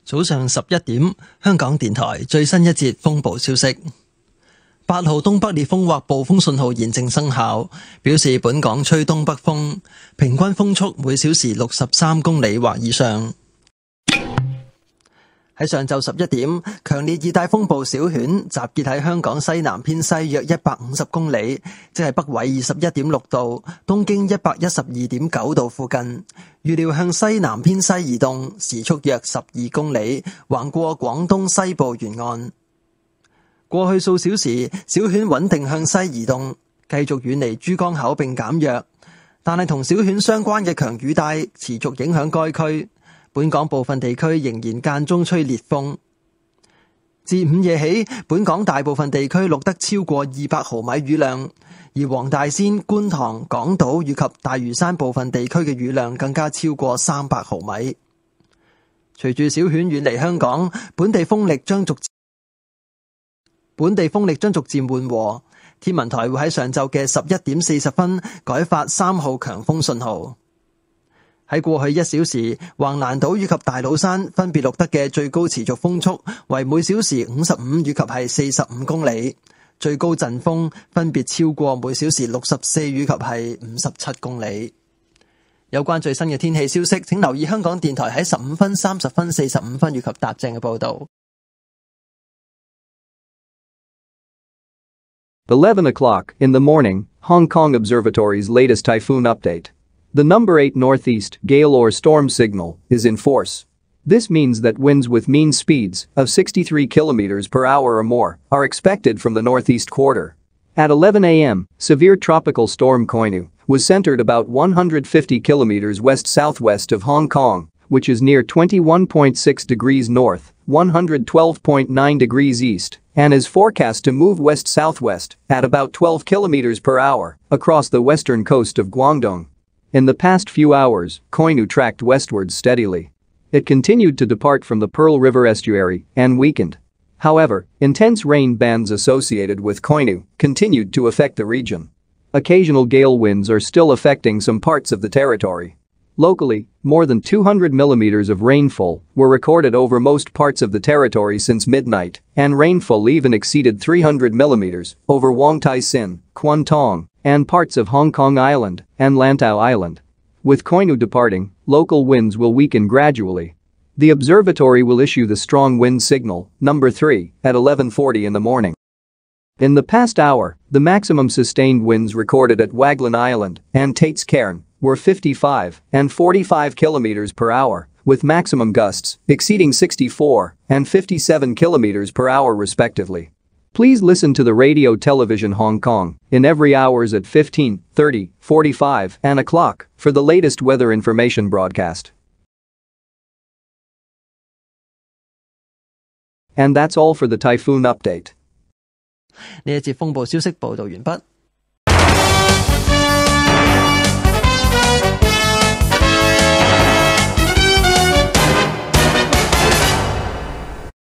早上11點，香港電台最新一節風暴消息。8號東北烈風或暴風信號現正生效，表示本港吹東北風，平均風速每小時63公里或以上。喺上晝11點，強烈熱帶風暴小犬集結喺香港西南偏西約150公里，即係北緯21.6度、東經112.9度附近。預料向西南偏西移動，時速約12公里，橫過廣東西部沿岸。過去數小時，小犬穩定向西移動，繼續遠離珠江口並減弱，但係同小犬相關嘅強雨帶持續影響該區。本港部分地區仍然間中吹烈風。自午夜起，本港大部分地區錄得超過200毫米雨量，而黃大仙、觀塘、港島以及大嶼山部分地區嘅雨量更加超過300毫米。隨住小犬遠離香港，本地風力將逐漸緩和。天文台會喺上晝嘅11點40分改發3號強風信號。喺過去1小時，橫瀾島以及大老山分別錄得嘅最高持續風速為每小時55以及係45公里，最高陣風分別超過每小時64以及係57公里。有關最新嘅天氣消息，請留意香港電台喺15分、30分、45分以及踏正嘅報導。11 o'clock in the morning, Hong Kong Observatory's latest typhoon update. The number 8 northeast gale or storm signal is in force. This means that winds with mean speeds of 63 km per hour or more are expected from the northeast quarter. At 11 a.m., severe tropical storm Koinu was centered about 150 km west-southwest of Hong Kong, which is near 21.6 degrees north, 112.9 degrees east, and is forecast to move west-southwest at about 12 km per hour across the western coast of Guangdong. In the past few hours, Koinu tracked westwards steadily. It continued to depart from the Pearl River estuary and weakened. However, intense rain bands associated with Koinu continued to affect the region. Occasional gale winds are still affecting some parts of the territory. Locally, more than 200 millimeters of rainfall were recorded over most parts of the territory since midnight, and rainfall even exceeded 300 millimeters over Wong Tai Sin, Kwun Tong, and parts of Hong Kong Island and Lantau Island. With Koinu departing, local winds will weaken gradually. The observatory will issue the strong wind signal, number 3, at 11:40 in the morning. In the past hour, the maximum sustained winds recorded at Waglan Island and Tate's Cairn were 55 and 45 km per hour, with maximum gusts exceeding 64 and 57 km per hour respectively. Please listen to the Radio Television Hong Kong in every hours at 15, 30, 45 and o'clock for the latest weather information broadcast. And that's all for the typhoon update. 呢一節風暴消息報導完畢。